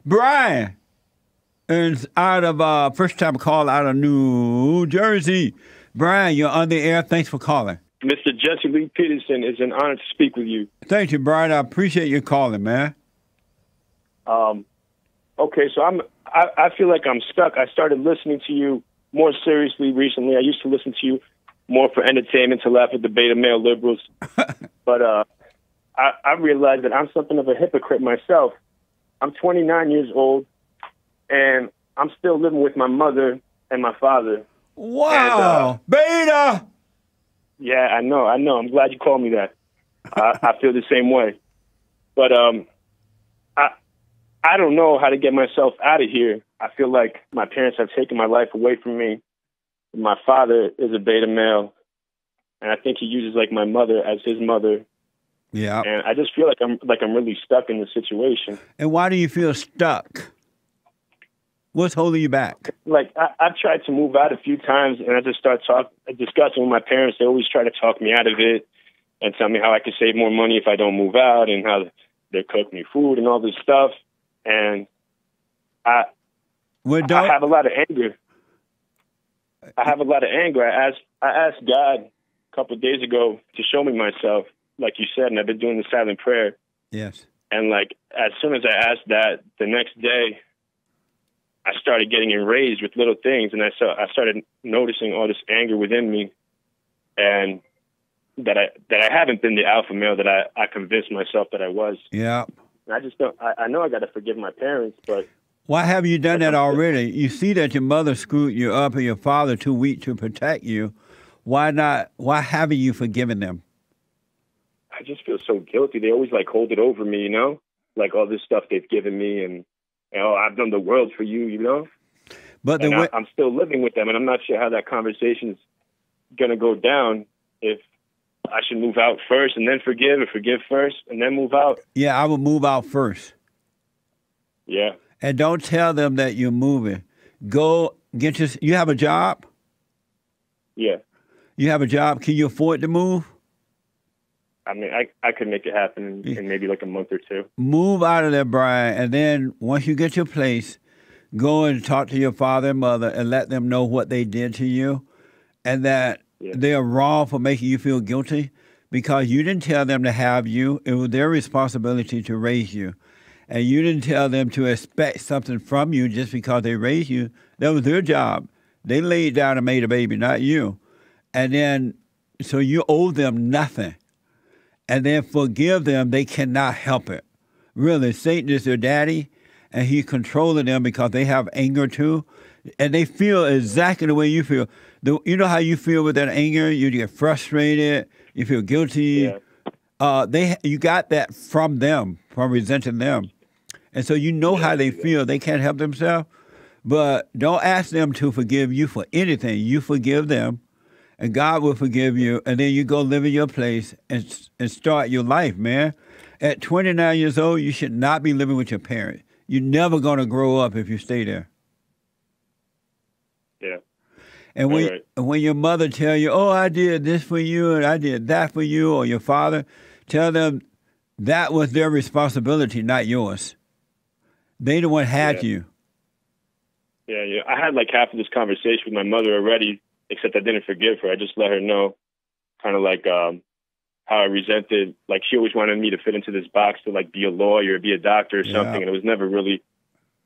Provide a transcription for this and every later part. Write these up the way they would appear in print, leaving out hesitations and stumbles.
Brian is out of first time call out of New Jersey. Brian, you're on the air. Thanks for calling. Mr. Jesse Lee Peterson, it's an honor to speak with you. Thank you, Brian. I appreciate you calling, man. Okay, so I feel like I'm stuck. I started listening to you more seriously recently. I used to listen to you more for entertainment, to laugh at the beta male liberals. But I realized that I'm something of a hypocrite myself. I'm 29 years old, and I'm still living with my mother and my father. Wow, and, beta! Yeah, I know. I'm glad you called me that. I feel the same way. But I don't know how to get myself out of here. I feel like my parents have taken my life away from me. My father is a beta male, and I think he uses like my mother as his mother. Yeah. And I just feel like I'm really stuck in the situation. And why do you feel stuck? What's holding you back? Like I've tried to move out a few times, and I just start discussing with my parents. They always try to talk me out of it and tell me how I could save more money if I don't move out, and how they cook me food and all this stuff. And I have a lot of anger. I asked God a couple of days ago to show me myself, like you said, and I've been doing the silent prayer. Yes. And like as soon as I asked that, the next day, I started getting enraged with little things, and I started noticing all this anger within me, and that I haven't been the alpha male that I convinced myself that I was. Yeah. And I just don't. I know I got to forgive my parents, but why haven't you done that already? You see that your mother screwed you up and your father too weak to protect you. Why not? Why haven't you forgiven them? I just feel so guilty. They always like hold it over me, you know, like all this stuff they've given me, and I've done the world for you, you know. But I'm still living with them, and I'm not sure how that conversation's gonna go down. If I should move out first and then forgive, or forgive first and then move out. Yeah, I would move out first. Yeah. And don't tell them that you're moving. Go get you have a job? Yeah. You have a job. Can you afford to move? I mean, I could make it happen in maybe like a month or two. Move out of there, Brian, and then once you get your place, go and talk to your father and mother and let them know what they did to you, and that they are wrong for making you feel guilty because you didn't tell them to have you. It was their responsibility to raise you. And you didn't tell them to expect something from you just because they raised you. That was their job. They laid down and made a baby, not you. And then, so you owe them nothing. And then forgive them. They cannot help it. Really, Satan is their daddy, and he's controlling them because they have anger too. And they feel exactly the way you feel. You know how you feel with that anger? You get frustrated. You feel guilty. Yeah. You got that from them, from resenting them. And so you know how they feel. They can't help themselves. But don't ask them to forgive you for anything. You forgive them, and God will forgive you. And then you go live in your place and start your life, man. At 29 years old, you should not be living with your parents. You're never going to grow up if you stay there. Yeah. And when your mother tell you, oh, I did this for you and I did that for you, or your father, tell them that was their responsibility, not yours. They the one had you. Yeah. I had like half of this conversation with my mother already, except I didn't forgive her. I just let her know kind of like how I resented, like she always wanted me to fit into this box to like be a lawyer, be a doctor or something. And it was never really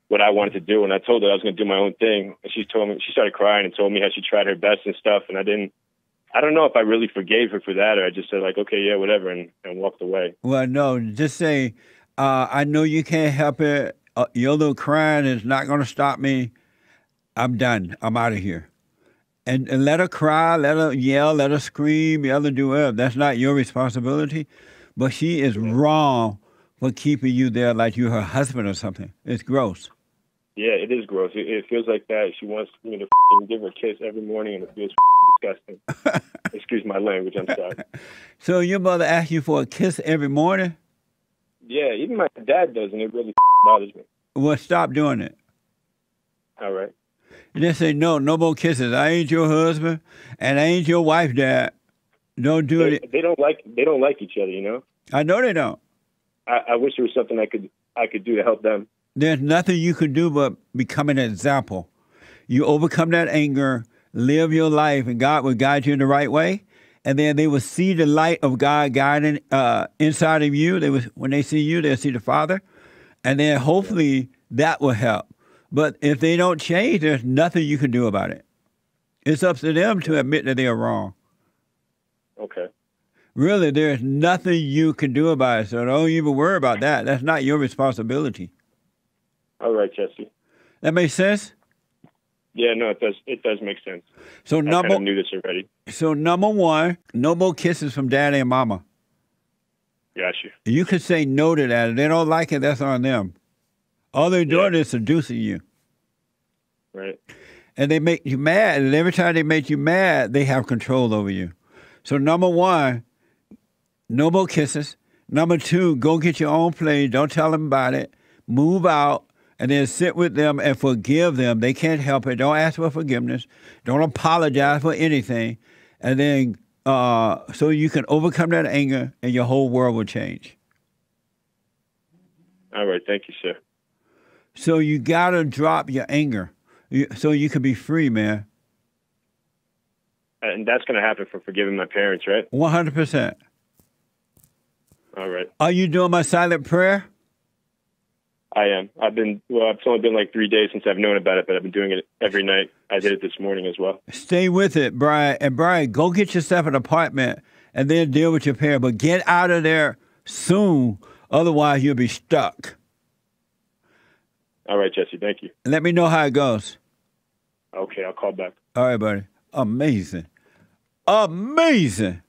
what I wanted to do. And I told her I was going to do my own thing. And she started crying and told me how she tried her best and stuff. And I don't know if I really forgave her for that, or I just said like, okay, yeah, whatever, and walked away. Well, no, just say, I know you can't help it. Your little crying is not going to stop me. I'm done. I'm out of here. And let her cry, let her yell, let her scream, let her do whatever. That's not your responsibility. But she is wrong for keeping you there like you're her husband or something. It's gross. Yeah, it is gross. It feels like that. She wants me to give her a kiss every morning, and it feels disgusting. Excuse my language. I'm sorry. So your mother asks you for a kiss every morning? Yeah, even my dad does, and it really bothers me. Well, stop doing it. All right. And they say, no more kisses. I ain't your husband, and I ain't your wife, Dad. Don't do it. They don't like each other, you know? I know they don't. I wish there was something I could do to help them. there's nothing you can do but become an example. You overcome that anger, live your life, and God will guide you in the right way. And then they will see the light of God guiding inside of you. When they see you, they'll see the Father. And then hopefully that will help. But if they don't change, there's nothing you can do about it. It's up to them to admit that they are wrong. Okay. Really, there's nothing you can do about it. So don't even worry about that. That's not your responsibility. All right, Jesse. That makes sense? Yeah, no, it does. It does make sense. So I kind of knew this already. So number one, no more kisses from daddy and mama. Got you. You can say no to that. If they don't like it, that's on them. All they're doing is seducing you. Right. And they make you mad. And every time they make you mad, they have control over you. So number one, no more kisses. Number two, go get your own place. Don't tell them about it. Move out. And then sit with them and forgive them. They can't help it. Don't ask for forgiveness. Don't apologize for anything. And then so you can overcome that anger and your whole world will change. All right. Thank you, sir. So you got to drop your anger so you can be free, man. And that's going to happen for forgiving my parents, right? 100%. All right. Are you doing my silent prayer? I am. It's only been like 3 days since I've known about it, but I've been doing it every night. I did it this morning as well. Stay with it, Brian. And Brian, go get yourself an apartment and then deal with your parents. But get out of there soon. Otherwise, you'll be stuck. All right, Jesse. Thank you. Let me know how it goes. Okay, I'll call back. All right, buddy. Amazing. Amazing.